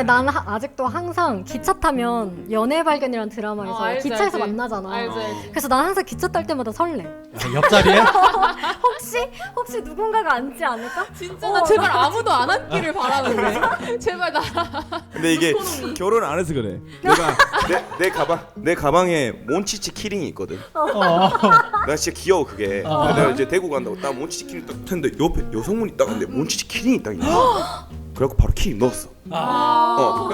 나는 아직도 항상 기차 타면 연애 발견이라는 드라마에서 알지, 기차에서 알지. 만나잖아. 알지. 그래서 난 항상 기차 탈 때마다 설레. 옆자리에? 혹시 누군가가 앉지 않을까? 진짜 나 제발 아무도 안 앉기를 바라는데. 제발 나. 근데 이게 결혼 안 해서 그래. 내가 내 가방에 몬치치 키링이 있거든. 나 진짜 귀여워 그게. 내가 이제 대구 간다고 딱 몬치치 키링 딱 했는데 옆에 여성분이 딱 있는데 몬치치 키링이 딱 있는 거야. 그래갖고 바로 키링 넣었어.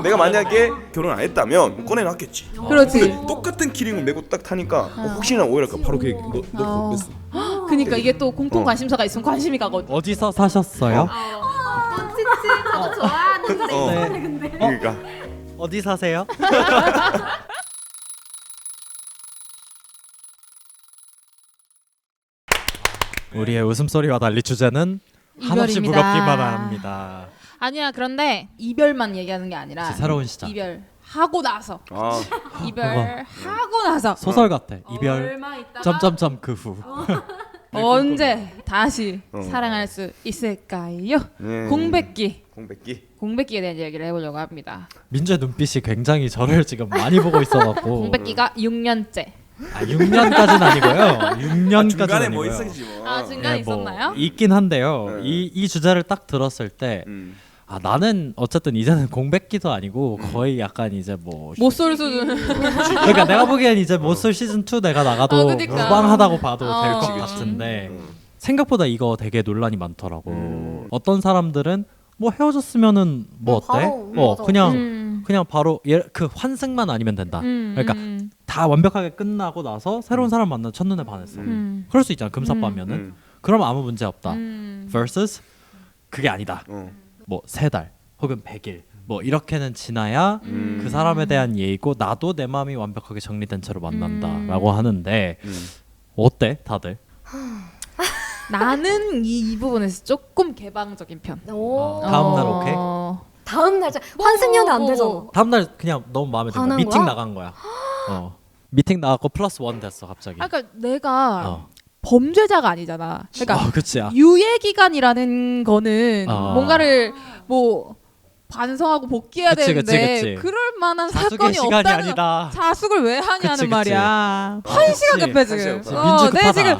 내가 만약에 결혼 안 했다면 꺼내놨겠지. 그렇지. 근데 똑같은 키링을 메고 딱 타니까 혹시나 오해할까 바로 그게 넣고 그랬어. 그러니까 이게 또 공통 관심사가 있으면 관심이 가거든. 어디서 사셨어요? 저도 좋아하는 네. 그러니까 어디 사세요? 우리의 웃음소리와 달리 주제는 한없이 이별입니다. 무겁기만 합니다. 아니야. 그런데 이별만 얘기하는 게 아니라 새로운 시작. 이별하고 나서 아 이별하고 나서 소설 같아. 이별 얼마 있다가 점점점 그 후. 언제 다시 어. 사랑할 수 있을까요? 네. 공백기에 대한 얘기를 해보려고 합니다. 민주의 눈빛이 굉장히 저를 지금 많이 보고 있어갖고. 공백기가 6년째. 6년까지는 아니고요. 6년까지는 중간에 뭐 아니고요. 있었지 뭐. 아 중간에 네, 뭐 있었나요? 있긴 한데요. 네. 이 주제를 딱 들었을 때 나는 어쨌든 이제는 공백기도 아니고 거의 약간 이제 뭐 못쏠 수준. 그러니까 내가 보기엔 이제 못쏠 시즌 2 내가 나가도 그러니까. 무방하다고 봐도 될 것 그치. 같은데 생각보다 이거 되게 논란이 많더라고. 어떤 사람들은 뭐 헤어졌으면은 뭐 어때? 바로, 맞아. 그냥 바로 그 환승만 아니면 된다. 그러니까 다 완벽하게 끝나고 나서 새로운 사람 만나 첫눈에 반했어. 그럴 수 있잖아. 금사빠면은. 그럼 아무 문제 없다. versus 그게 아니다. 뭐 3달 혹은 100일 뭐 이렇게는 지나야 그 사람에 대한 예의고 나도 내 마음이 완벽하게 정리된 채로 만난다라고 하는데 어때 다들? 나는 이 부분에서 조금 개방적인 편. 오. 다음날 오케이? 다음 날 환승연애 안 되잖아. 다음날 그냥 너무 마음에 든 거야. 반한 미팅 거야? 나간 거야. 미팅 나갔고 플러스 원 됐어 갑자기. 그러니까 내가 범죄자가 아니잖아. 그러니까 그치. 유예 기간이라는 거는 뭔가를 뭐 반성하고 복귀해야 그치, 되는데 그치. 그럴 만한 자숙의 사건이 시간이 없다는 아니다. 자숙을 왜 하냐는 그치. 말이야. 한시간 그치. 급해 지금. 민주 급하다.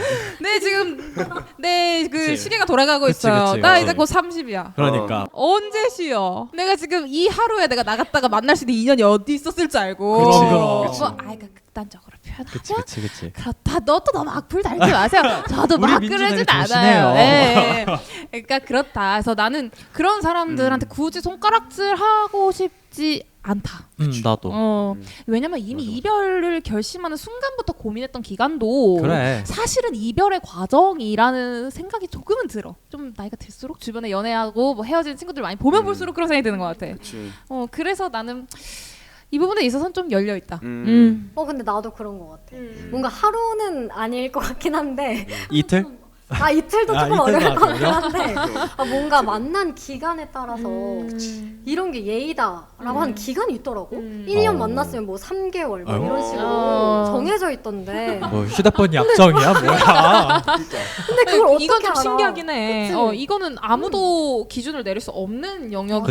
내 그 그치. 시계가 돌아가고 그치, 있어요. 그치, 나 그치. 이제 곧 30이야. 그러니까 언제 쉬어? 내가 지금 이 하루에 내가 나갔다가 만날 수 있는 인연이 어디 있었을 줄 알고. 그치, 그럼. 그거 아이가 극단적으로 표현하자. 그치. 그렇다. 너도 너무 악플 달지 마세요. 저도 우리 막 민주는 그러진 조심해요. 않아요. 네. 그러니까 그렇다. 그래서 나는 그런 사람들한테 굳이 손가락질하고 싶지 않다. 나도. 왜냐면 이미 이별을 결심하는 순간부터 고민했던 기간도 그래. 사실은 이별의 과정이라는 생각이 조금은 들어. 좀 나이가 들수록 주변에 연애하고 뭐 헤어지는 친구들 많이 보면 볼수록 그런 생각이 드는 것 같아. 그치. 그래서 나는 이 부분에 있어서는 좀 열려 있다. 근데 나도 그런 것 같아. 뭔가 하루는 아닐 것 같긴 한데 이틀? 이틀도 조금 이틀도 어려울 것 아니고요? 같긴 한데 뭔가 만난 기간에 따라서 이런 게 예의다라고 하는 기간이 있더라고. 1년 만났으면 뭐 3개월 뭐 이런 식으로 정해져 있던데 뭐 휴대폰 약정이야 뭐야? 근데 그걸 어떻게 이건 좀 알아? 신기하긴 해. 그치? 이거는 아무도 기준을 내릴 수 없는 영역이고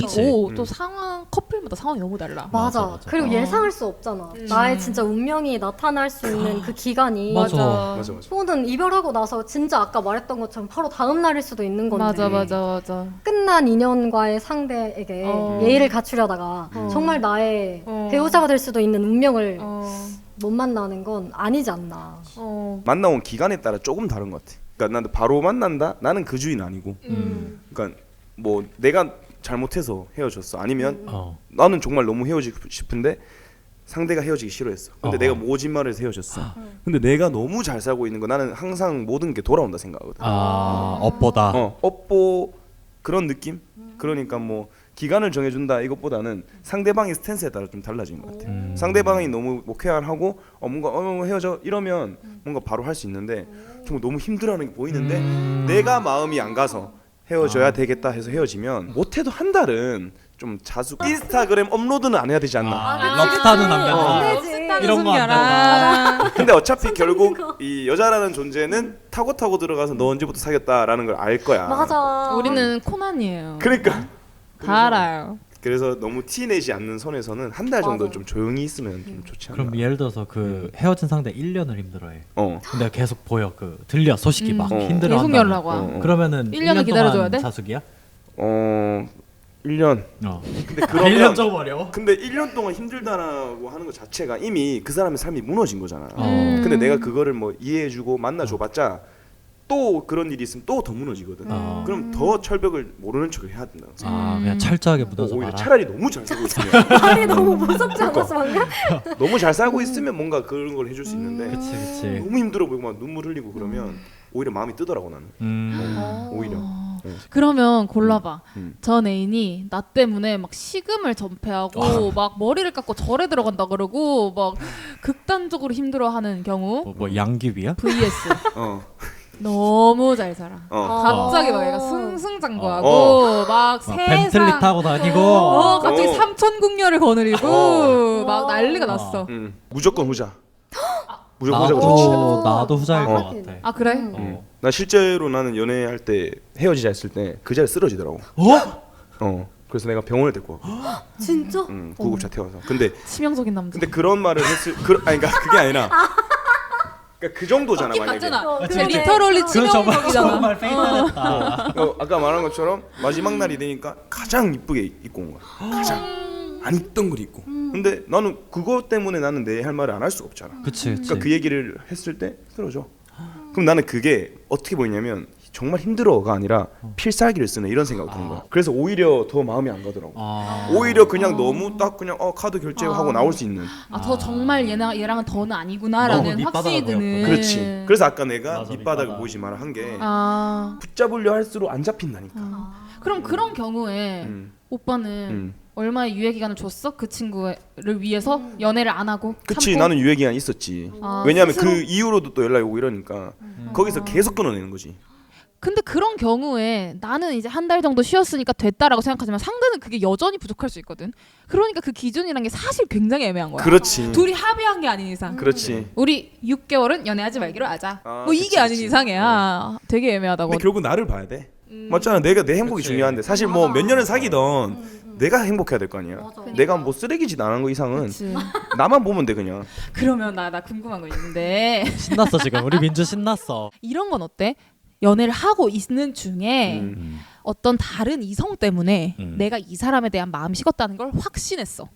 그치. 또 상황 커플마다 상황이 너무 달라. 맞아. 그리고 예상할 수 없잖아. 나의 진짜 운명이 나타날 수 있는 그 기간이 맞아. 또는 이별하고 나서 진짜 아까 말했던 것처럼 바로 다음 날일 수도 있는 건데 맞아. 끝난 인연과의 상대에게 예의를 갖추려다가 정말 나의 배우자가 될 수도 있는 운명을 못 만나는 건 아니지 않나. 만나온 기간에 따라 조금 다른 것 같아. 그러니까 나는 바로 만난다. 나는 그 주인 아니고. 그러니까 뭐 내가 잘못해서 헤어졌어. 아니면 나는 정말 너무 헤어지고 싶은데 상대가 헤어지기 싫어했어. 근데 내가 모진말을 해서 헤어졌어. 근데 내가 너무 잘 살고 있는 거 나는 항상 모든 게 돌아온다 생각하거든. 업보다. 업보 그런 느낌? 그러니까 뭐 기간을 정해준다 이것보다는 상대방의 스탠스에 따라 좀 달라지는 것 같아. 상대방이 너무 뭐 쾌활하고 뭔가 헤어져 이러면 뭔가 바로 할 수 있는데 정말 너무 힘들어하는 게 보이는데 내가 마음이 안 가서 헤어져야 되겠다 해서 헤어지면 못해도 한 달은 좀 자숙 인스타그램 업로드는 안 해야 되지 않나. 럽스타는 안 된다. 이런 거 안 된다. 근데 어차피 결국 이 여자라는 존재는 타고 들어가서 너 언제부터 사귀었다라는 걸 알 거야. 맞아. 우리는 코난이에요. 그러니까 다 알아요. 그래서 너무 티 내지 않는 선에서는 한 달 정도 좀 조용히 있으면 좀 좋지 않나. 그럼 예를 들어서 그 헤어진 상대 1년을 힘들어해. 어. 근데 계속 보여 들려 소식이 막 힘들어. 계속 연락 와. 그러면은 1년을 기다려줘야 돼? 자숙이야? 1년. 근데 그러면 1년 좀 어려워. 근데 1년 동안 힘들다라고 하는 것 자체가 이미 그 사람의 삶이 무너진 거잖아. 근데 내가 그거를 뭐 이해해주고 만나줘봤자 또 그런 일이 있으면 또 더 무너지거든. 그럼 더 철벽을 모르는 척을 해야 된다. 그냥 철저하게 묻어서 오히려 말아. 차라리 너무 잘 살고 있으면 말이 너무 무섭지 않았어 방금? 너무 잘 살고 있으면 뭔가 그런 걸 해줄 수 있는데 그치. 너무 힘들어 보이고 막 눈물 흘리고 그러면 오히려 마음이 뜨더라고 나는. 오히려. 그러면 골라봐. 음. 전 애인이 나 때문에 막 식음을 전폐하고 막 머리를 깎고 절에 들어간다 그러고 막 극단적으로 힘들어하는 경우 뭐 양귀비야? vs 어. 너무 잘 살아. 갑자기 막 얘가 승승장구하고 막 벤틀리 세상 타고 다니고 갑자기 삼천궁녀를 거느리고 막 난리가 났어. 무조건 후자. 무조건 후자가 좋지. 나도 후자일 것 같아. 아 그래? 나 실제로 나는 연애할 때 헤어지자 했을 때 그 자리에 쓰러지더라고. 그래서 내가 병원을 데리고 왔고. 진짜? 구급차 태워서. 근데 치명적인 남자. 근데 그런 말을 했을 아니 그러니까 그게 아니라 그러니까 그 정도잖아 만약에. 근데 리터럴리 치명적이잖아. 정말 페이탈했다. 아까 말한 것처럼 마지막 날이 되니까 가장 이쁘게 입고 온 거야. 가장 안 입던 걸 입고. 근데 나는 그것 때문에 나는 내 할 말을 안 할 수가 없잖아. 그치. 그러니까 그 얘기를 했을 때 쓰러져. 그럼 나는 그게 어떻게 보이냐면 정말 힘들어가 아니라 필살기를 쓰네 이런 생각이 드는 거야. 그래서 오히려 더 마음이 안 가더라고. 오히려 그냥 너무 딱 그냥 카드 결제하고 나올 수 있는. 더 정말 얘랑은 더는 아니구나라는 확신이 드는. 그렇지. 그래서 아까 내가 맞아, 밑바닥을 밑바닥. 보이지 마라 한 게 아 붙잡으려 할수록 안 잡힌다니까. 그럼 그런 경우에 오빠는 얼마의 유예 기간을 줬어? 그 친구를 위해서 연애를 안 하고? 그치 참고? 나는 유예 기간 있었지. 왜냐하면 그 이후로도 또 연락이 오고 이러니까 거기서 계속 끊어내는 거지. 근데 그런 경우에 나는 이제 한 달 정도 쉬었으니까 됐다라고 생각하지만 상대는 그게 여전히 부족할 수 있거든. 그러니까 그 기준이란 게 사실 굉장히 애매한 거야. 그렇지. 둘이 합의한 게 아닌 이상. 그렇지. 우리 6개월은 연애하지 말기로 하자. 뭐 그치, 이게 아닌 그치. 이상이야. 되게 애매하다고. 근데 결국 나를 봐야 돼. 맞잖아. 내가 내 행복이 그치. 중요한데 사실 뭐 몇 년을 사귀던 내가 행복해야 될 거 아니야. 내가 뭐 쓰레기짓 안 한 거 이상은 그치. 나만 보면 돼 그냥. 그러면 나 궁금한 거 있는데 신났어 지금. 우리 민주 신났어. 이런 건 어때? 연애를 하고 있는 중에 어떤 다른 이성 때문에 내가 이 사람에 대한 마음이 식었다는 걸 확신했어.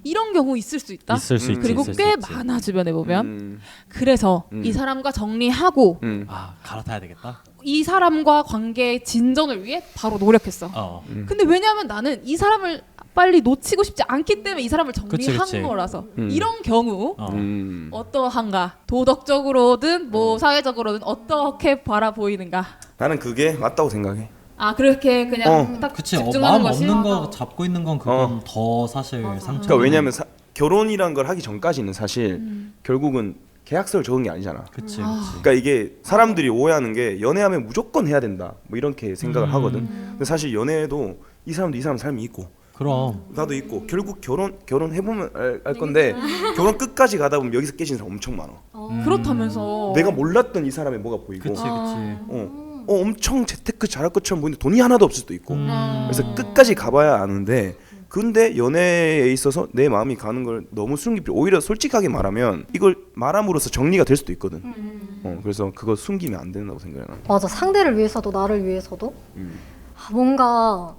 이런 경우 있을 수 있다. 있을 수 있지. 그리고 있을 수 꽤 있지. 많아 주변에 보면. 그래서 이 사람과 정리하고 갈아타야 되겠다. 이 사람과 관계의 진전을 위해 바로 노력했어. 근데 왜냐하면 나는 이 사람을 빨리 놓치고 싶지 않기 때문에 이 사람을 정리한 그치. 거라서 이런 경우 어떠한가? 도덕적으로든 뭐 사회적으로든 어떻게 바라보이는가? 나는 그게 맞다고 생각해. 아 그렇게 그냥 딱 그치. 집중하는 마음 것이 없는 거 잡고 있는 건 그건 더 사실 상처. 그러니까 왜냐면 결혼이란 걸 하기 전까지는 사실 결국은 계약서를 적은 게 아니잖아. 그치. 그러니까 이게 사람들이 오해하는 게 연애하면 무조건 해야 된다 뭐 이렇게 생각을 하거든. 근데 사실 연애에도 이 사람도 이 사람 삶이 있고 그럼. 나도 있고 결국 결혼해보면 알 건데 결혼 끝까지 가다 보면 여기서 깨지는 사람 엄청 많아. 그렇다면서 내가 몰랐던 이 사람의 뭐가 보이고 그치. 엄청 재테크 잘할 것처럼 보이는데 돈이 하나도 없을 수도 있고 그래서 끝까지 가봐야 아는데 근데 연애에 있어서 내 마음이 가는 걸 너무 숨기필 오히려 솔직하게 말하면 이걸 말함으로써 정리가 될 수도 있거든. 그래서 그거 숨기면 안 된다고 생각해. 맞아. 상대를 위해서도 나를 위해서도 뭔가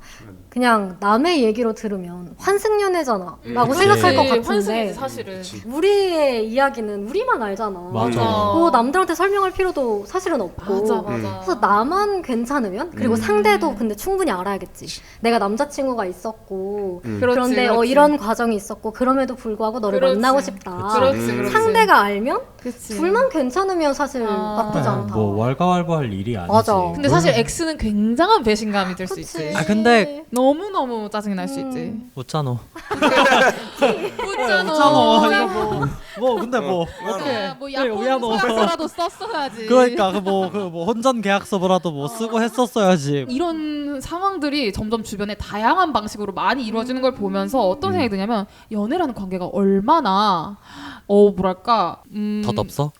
그냥 남의 얘기로 들으면 환승연애잖아 라고 생각할 것 같은데 환승이지 사실은. 우리의 이야기는 우리만 알잖아. 맞아. 뭐 남들한테 설명할 필요도 사실은 없고 맞아. 그래서 나만 괜찮으면 그리고 상대도 근데 충분히 알아야겠지. 내가 남자친구가 있었고 그런데 그렇지. 이런 과정이 있었고 그럼에도 불구하고 너를 그렇지. 만나고 싶다. 그렇지. 상대가 알면 그치. 둘만 괜찮으면 사실 나쁘지 않다. 뭐 월가왈부할 일이 아니지. 맞아. 근데 사실 X는 굉장한 배신감이 들 수 있지. 아 근데 너무너무 짜증이 날 수 있지. 웃잖아. 웃잖아. 뭐 근데 뭐 뭐 왜 약혼 너? 서약서라도 썼어야지. 그러니까 그 혼전 계약서라도 뭐 쓰고 했었어야지. 이런 상황들이 점점 주변에 다양한 방식으로 많이 이루어지는 걸 보면서 어떤 생각이 드냐면 연애라는 관계가 얼마나 뭐랄까 덧없어?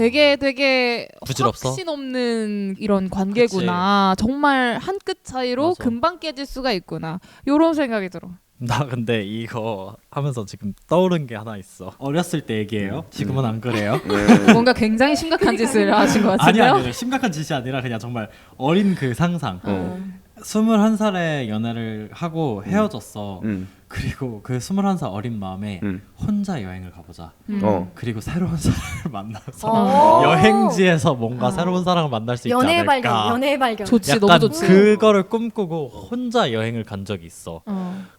되게 부질없어? 확신 없는 이런 관계구나. 정말 한 끗 차이로 맞아. 금방 깨질 수가 있구나. 이런 생각이 들어. 나 근데 이거 하면서 지금 떠오른 게 하나 있어. 어렸을 때 얘기예요. 지금은 안 그래요. 뭔가 굉장히 심각한 짓을 하신 것 아니 같은데요? 아니 심각한 짓이 아니라 그냥 정말 어린 그 상상. 21살에 연애를 하고 헤어졌어. 그리고 그 21살 어린 마음에 혼자 여행을 가보자. 그리고 새로운 사람을 만나서 여행지에서 뭔가 새로운 사람을 만날 수 있지 연애 않을까. 발견, 연애 발견. 좋지, 약간 너무 좋지. 그거를 꿈꾸고 혼자 여행을 간 적이 있어.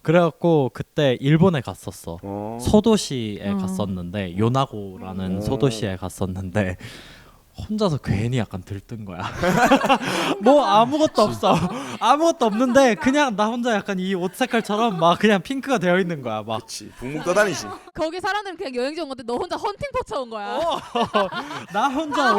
그래갖고 그때 일본에 갔었어. 소도시에 갔었는데 요나고라는 소도시에 갔었는데 혼자서 괜히 약간 들뜬 거야. 뭐 아무것도 없어. 아무것도 없는데 그냥 나 혼자 약간 이 옷 색깔처럼 막 그냥 핑크가 되어 있는 거야. 막 그렇지. 붕붕 떠다니지. 거기 사람들은 그냥 여행지 온 건데 너 혼자 헌팅 포차 온 거야. 나 혼자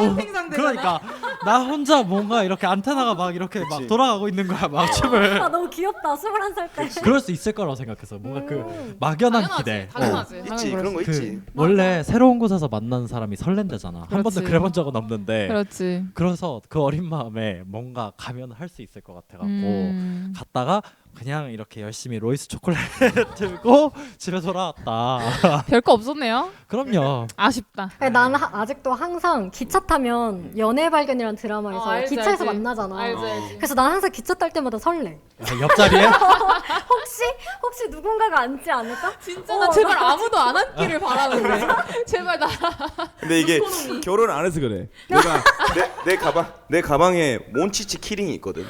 그러니까 나 혼자 뭔가 이렇게 안테나가 막 이렇게 막 그치. 돌아가고 있는 거야. 막 춤을. 아 너무 귀엽다. 21살 때. 그럴 수 있을 거라고 생각했어. 뭔가 그 막연한 기대. 당연하지. 있지. 그런 거 있지. 그 원래 새로운 곳에서 만난 사람이 설렌대잖아. 한 번도 그렇지. 그래본 적은 없는데. 그렇지. 그래서 그 어린 마음에 뭔가 가면 할 수 있을 것 같아갖고 갔다가 그냥 이렇게 열심히 로이스 초콜릿 들고 집에 돌아왔다. 별거 없었네요. 그럼요. 아쉽다. 나는 아직도 항상 기차 타면 연애 발견이라는 드라마에서 알지, 기차에서 알지. 만나잖아. 알지. 그래서 난 항상 기차 탈 때마다 설레. 옆자리에 혹시 누군가가 앉지 않을까? 진짜 나 제발 아무도 안 앉기를 바라는데. 제발 나. 근데 이게 결혼 안 해서 그래. 내가 내 가방에 몬치치 키링이 있거든.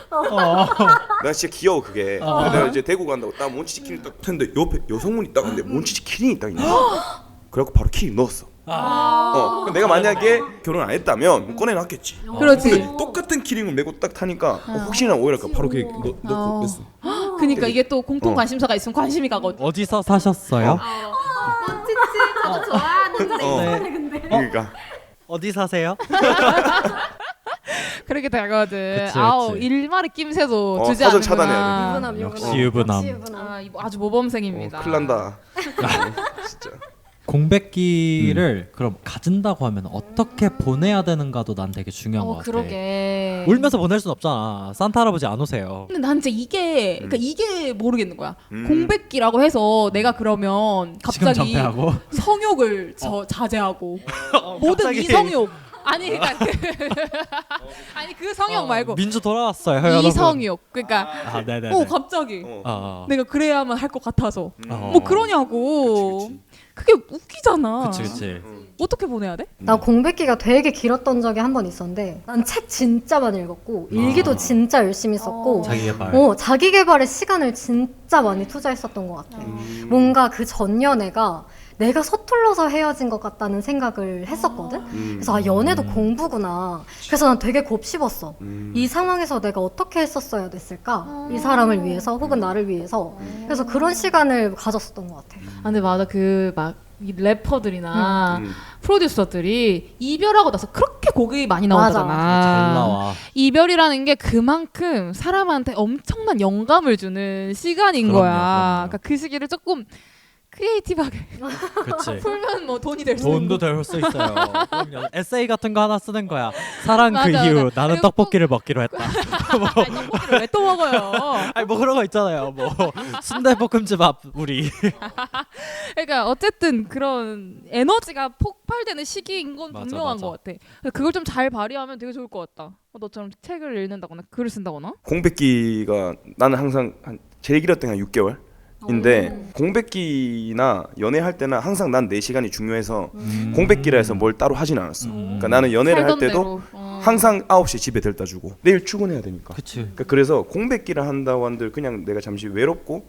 나 진짜 귀여워 그게. 내가 이제 대구 간다고 딱 몬치치 키링 딱 했는데 옆에 여성분이 딱 근데 몬치치 키링이 딱 있는 거야. 그래갖고 바로 키링 넣었어. 그럼 내가 만약에 결혼 안 했다면 꺼내놨겠지. 그렇지. 근데 똑같은 키링을 메고 딱 타니까 혹시나 오해할까 바로 그게 넣고 뺐어. 그니까 이게 또 공통 관심사가 있으면 관심이 가거든. 어디서 사셨어요? 저도 좋아하는데. 근데. 그러니까 어디 사세요? 그렇게 되거든. 그치, 아우 그치. 일말의 낌새도 주지 사전 않는구나. 차단해야 유부남, 역시 유부남. 아주 모범생입니다. 큰일 난다. 진짜. 공백기를 그럼 가진다고 하면 어떻게 보내야 되는가도 난 되게 중요한 것 같아. 그러게. 울면서 보낼 순 없잖아. 산타 할아버지 안 오세요. 근데 난 진짜 그러니까 이게 모르겠는 거야. 공백기라고 해서 내가 그러면 지금 갑자기 정패하고 성욕을 자제하고 모든 갑자기. 이성욕 아니 그러니까 아니 그 성욕 말고 민주 돌아왔어요, 여러분. 이성욕 그러니까 아, 네네. 갑자기 어. 내가 그래야만 할 것 같아서 어. 뭐 그러냐고. 그치. 그게 웃기잖아. 그치. 어떻게 보내야 돼? 나 공백기가 되게 길었던 적이 한 번 있었는데 난 책 진짜 많이 읽었고 일기도 진짜 열심히 썼고 자기 개발. 자기 개발에 시간을 진짜 많이 투자했었던 것 같아. 뭔가 그 전 연애가 내가 서툴러서 헤어진 것 같다는 생각을 했었거든. 그래서 연애도 공부구나. 그래서 난 되게 곱씹었어. 이 상황에서 내가 어떻게 했었어야 됐을까? 이 사람을 위해서 혹은 나를 위해서. 그래서 그런 시간을 가졌었던 것 같아. 근데 맞아 그 막 래퍼들이나 프로듀서들이 이별하고 나서 그렇게 곡이 많이 나오잖아. 잘 나와. 이별이라는 게 그만큼 사람한테 엄청난 영감을 주는 시간인 그럼요, 거야. 그럼요. 그러니까 그 시기를 조금 크리에이티브하게 그치. 풀면 뭐 돈이 될 수 돈도 있는. 될 수 있어요. 그럼요. 에세이 같은 거 하나 쓰는 거야. 사랑 맞아, 그 맞아. 이후 나는 그리고 떡볶이를 먹기로 했다. 아니, 떡볶이를 왜 또 먹어요? 아니 뭐 그런 거 있잖아요. 뭐 순대볶음집 앞 우리. 그러니까 어쨌든 그런 에너지가 폭발되는 시기인 건 맞아, 분명한 맞아. 것 같아. 그걸 좀 잘 발휘하면 되게 좋을 것 같다. 너처럼 책을 읽는다거나 글을 쓴다거나. 공백기가 나는 항상 제일 길었던 게 한 6개월. 인데 공백기나 연애할 때나 항상 난 내 시간이 중요해서 공백기라 해서 뭘 따로 하진 않았어. 그러니까 나는 연애를 할 살던 때도 대로. 항상 9시에 집에 데려다 주고 내일 출근해야 되니까. 그치. 그러니까 그래서 공백기를 한다고 한들 그냥 내가 잠시 외롭고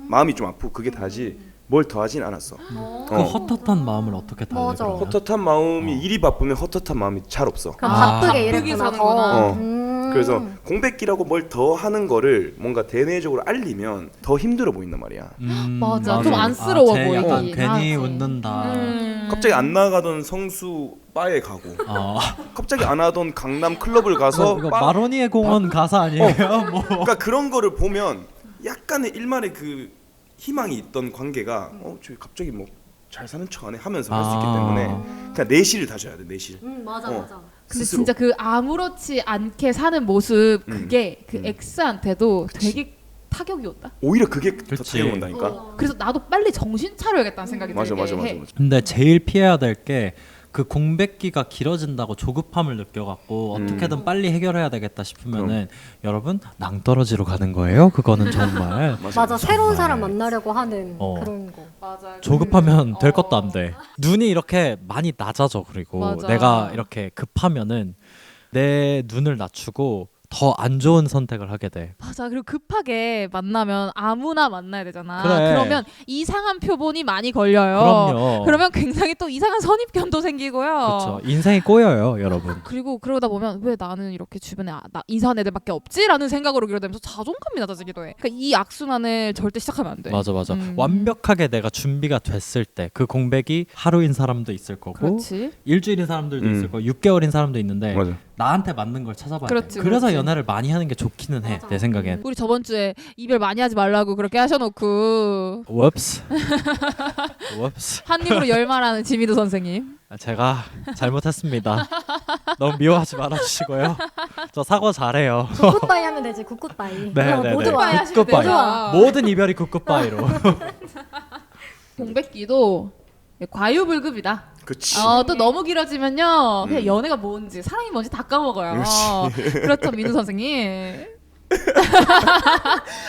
마음이 좀 아프고 그게 다지 뭘 더하진 않았어. 그 헛헛한 마음을 어떻게 달래? 맞아. 그러면? 헛헛한 마음이 일이 바쁘면 헛헛한 마음이 잘 없어. 그럼 아. 바쁘게 바쁘게 일했구나. 사는구나. 그래서 공백기라고 뭘 더 하는 거를 뭔가 대내적으로 알리면 더 힘들어 보인단 말이야. 맞아. 좀 안쓰러워 쟤 보이긴 약간 괜히 하지. 웃는다. 갑자기 안 나가던 성수 바에 가고 갑자기 안 하던 강남 클럽을 가서 이거 마로니에 공원 가사 아니에요? 뭐. 그러니까 그런 거를 보면 약간의 일말의 그 희망이 있던 관계가 저 갑자기 뭐 잘 사는 척 안 해 하면서 할 수 있기 때문에 그냥 내실을 다져야 돼. 내실. 맞아. 근데 스스로. 진짜 그 아무렇지 않게 사는 모습 그게 그 X한테도 되게 타격이 온다. 오히려 그게 더 그치. 타격 온다니까. 그래서 나도 빨리 정신 차려야겠다는 생각이 맞아. 들게 해. 근데 제일 피해야 될 게 그 공백기가 길어진다고 조급함을 느껴갖고 어떻게든 빨리 해결해야 되겠다 싶으면은 여러분 낭떠러지로 가는 거예요. 그거는 정말 맞아. 새로운 사람 만나려고 하는 그런 거. 맞아. 조급하면 될 것도 안 돼. 눈이 이렇게 많이 낮아져. 그리고 맞아. 내가 이렇게 급하면은 내 눈을 낮추고 더 안 좋은 선택을 하게 돼. 맞아. 그리고 급하게 만나면 아무나 만나야 되잖아. 그래. 그러면 이상한 표본이 많이 걸려요. 그럼요. 그러면 굉장히 또 이상한 선입견도 생기고요. 그렇죠. 인생이 꼬여요, 여러분. 그리고 그러다 보면 왜 나는 이렇게 주변에 나 이상한 애들밖에 없지라는 생각으로 그러다 보면서 자존감이 낮아지기도 해. 그러니까 이 악순환을 절대 시작하면 안 돼. 맞아. 완벽하게 내가 준비가 됐을 때 그 공백이 하루인 사람도 있을 거고 그렇지. 일주일인 사람들도 있을 거고 6개월인 사람도 있는데 맞아. 나한테 맞는 걸 찾아봐야 그렇지, 돼. 그래서 그렇지. 연애를 많이 하는 게 좋기는 해. 내 생각엔. 우리 저번 주에 이별 많이 하지 말라고 그렇게 하셔놓고 웁스. 웁스. 한 입으로 열 말하는 지미도 선생님. 제가 잘못했습니다. 너무 미워하지 말아주시고요. 저 사과 잘해요. 굿굿바이 하면 되지. 굿굿바이. 네네네. 모두 와. 굿굿바이 하시면 굿굿바이. 돼요. 모든 이별이 굿굿바이로. 공백기도 과유불급이다. 그치. 또 너무 길어지면요 그냥 연애가 뭔지 사랑이 뭔지 다 까먹어요. 그렇죠 민우 선생님.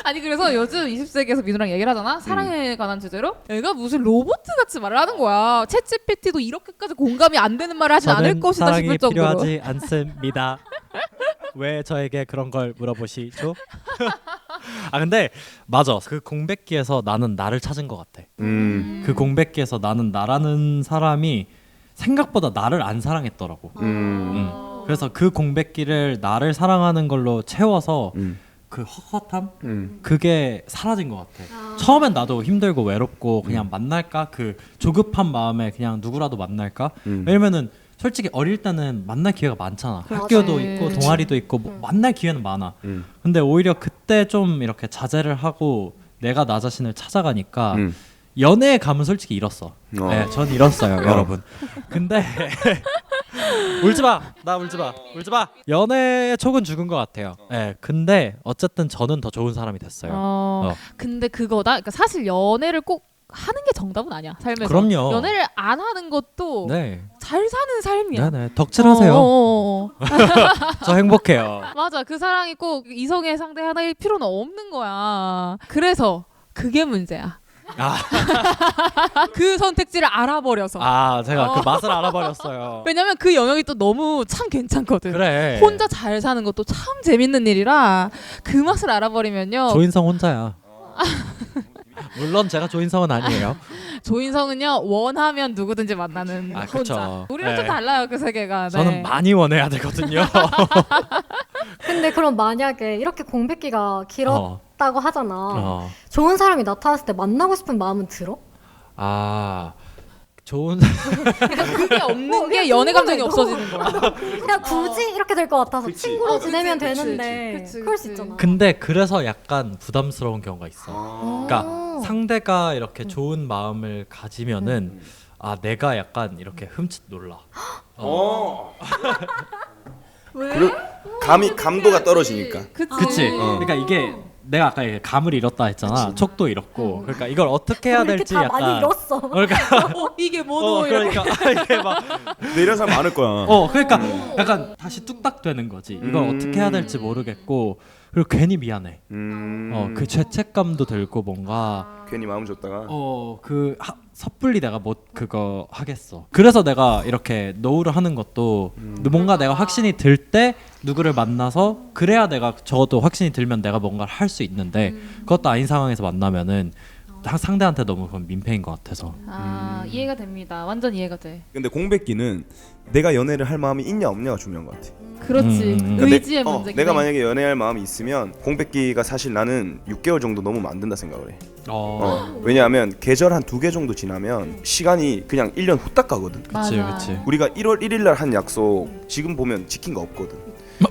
아니 그래서 요즘 20세기에서 민우랑 얘기를 하잖아. 사랑에 관한 주제로 애가 무슨 로봇 같이 말을 하는 거야. 챗GPT도 이렇게까지 공감이 안 되는 말을 하진 않을 저는 것이다 사랑이 싶을 정도로. 필요하지 않습니다. 왜 저에게 그런 걸 물어보시죠? 아 근데 맞아. 그 공백기에서 나는 나를 찾은 것 같아. 그 공백기에서 나는 나라는 사람이 생각보다 나를 안 사랑했더라고. 그래서 그 공백기를 나를 사랑하는 걸로 채워서 그 헛헛함 그게 사라진 것 같아. 처음엔 나도 힘들고 외롭고 그냥 만날까 그 조급한 마음에 그냥 누구라도 만날까. 왜냐면은 솔직히 어릴 때는 만날 기회가 많잖아. 학교도 있고 동아리도 있고 뭐 만날 기회는 많아. 근데 오히려 그때 좀 이렇게 자제를 하고 내가 나 자신을 찾아가니까 연애의 감은 솔직히 잃었어. 네, 전 잃었어요, 여러분. 근데 울지 마, 나 울지 마, 울지 마. 연애의 촉은 죽은 것 같아요. 네, 근데 어쨌든 저는 더 좋은 사람이 됐어요. 근데 그거다. 그러니까 사실 연애를 꼭 하는 게 정답은 아니야 삶에서. 그럼요. 연애를 안 하는 것도 네, 잘 사는 삶이야. 네네, 덕질하세요. 어. 저 행복해요. 맞아. 그 사랑이 꼭 이성의 상대 하나일 필요는 없는 거야. 그래서 그게 문제야. 그 선택지를 알아버려서. 제가 그 맛을 알아버렸어요. 왜냐면 그 영역이 또 너무 참 괜찮거든. 그래. 혼자 잘 사는 것도 참 재밌는 일이라 그 맛을 알아버리면요. 조인성 혼자야. 물론 제가 조인성은 아니에요. 조인성은요 원하면 누구든지 만나는 혼자. 그쵸. 우리랑 네. 좀 달라요 그 세계가. 네. 저는 많이 원해야 되거든요. 근데 그럼 만약에 이렇게 공백기가 길었다고 하잖아. 좋은 사람이 나타났을 때 만나고 싶은 마음은 들어? 좋은 그게 없는 게 연애 감정이 없어지는 거야. 그냥 굳이 이렇게 될 것 같아서 그치. 친구로 지내면 그치, 되는데 그치, 그럴 수 그치. 있잖아. 근데 그래서 약간 부담스러운 경우가 있어. 그러니까 상대가 이렇게 좋은 마음을 가지면은 내가 약간 이렇게 흠칫 놀라. 왜? 감도가 떨어지니까. 그치? 그러니까 이게 내가 아까 감을 잃었다 했잖아. 촉도 잃었고. 그러니까 이걸 어떻게 해야 이렇게 될지 다 약간. 많이 잃었어. 그러니까 이게 뭐노 그러니까 이게 막 내려서 많을 거야. 그러니까 약간 다시 뚝딱 되는 거지. 이걸 어떻게 해야 될지 모르겠고 그리고 괜히 미안해. 그 죄책감도 들고 뭔가 괜히 마음 줬다가. 섣불리 내가 못 그거 하겠어. 그래서 내가 이렇게 노후를 하는 것도 뭔가 내가 확신이 들 때 누구를 만나서 그래야 내가 적어도 확신이 들면 내가 뭔가를 할 수 있는데 그것도 아닌 상황에서 만나면은 상대한테 너무 그건 민폐인 것 같아서. 이해가 됩니다. 완전 이해가 돼. 근데 공백기는 내가 연애를 할 마음이 있냐 없냐가 중요한 것 같아. 그렇지. 의지의 문제긴 해. 내가 만약에 연애할 마음이 있으면 공백기가 사실 나는 6개월 정도 넘으면 안 된다 생각을 해. 왜냐하면 계절 한 2개 정도 지나면 시간이 그냥 1년 후딱 가거든. 그치. 우리가 1월 1일 날 한 약속 지금 보면 지킨 거 없거든.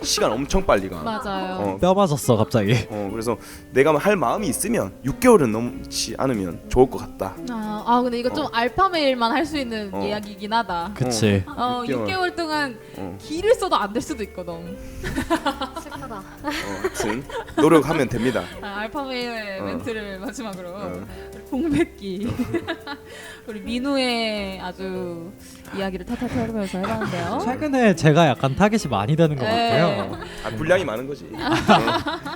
시간 엄청 빨리 가. 맞아요. 뼈 맞았어 갑자기. 그래서 내가 할 마음이 있으면 6개월은 넘지 않으면 좋을 것 같다. 근데 이거 좀 알파메일만 할 수 있는 이야기이긴 하다. 그치. 6개월 동안 길을 써도 안 될 수도 있거든. 슬프다. 하여튼 노력하면 됩니다. 알파메일의 멘트를 마지막으로 우리 봉백기 우리 민우의 아주 이야기를 탈탈탈하면서 해봤는데요. 최근에 제가 약간 타겟이 많이 되는 것 같아요. 분량이 많은 거지.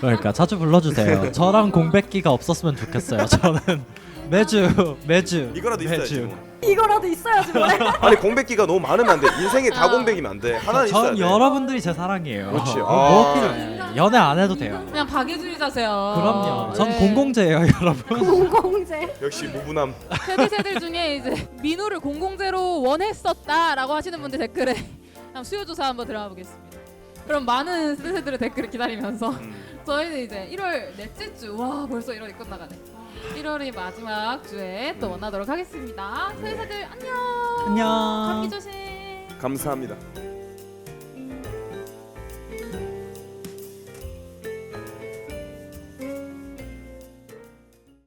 그러니까 자주 불러주세요. 저랑 공백기가 없었으면 좋겠어요. 저는 매주 이거라도 있어야지. 뭐. 이거라도 있어야지 뭐래. 아니 공백기가 너무 많으면 안 돼. 인생에 다 공백이면 안 돼. 하나는 있어야 전 돼. 여러분들이 제 사랑이에요. 그렇지. 뭐 필요해. 연애 안 해도 돼요. 그냥 박예준이자세요. 그럼요. 전 네. 공공재예요, 여러분. 공공재. 역시 무분함. 세대세들 중에 이제 민우를 공공재로 원했었다라고 하시는 분들 댓글에 한번 수요조사 한번 들어가 보겠습니다. 그럼 많은 세대세들의 댓글을 기다리면서 저희는 이제 1월 넷째 주, 와 벌써 1월이 끝나가네. 1월이 마지막 주에 또 만나도록 하겠습니다. 세대세들 안녕. 안녕. 감기 조심. 감사합니다.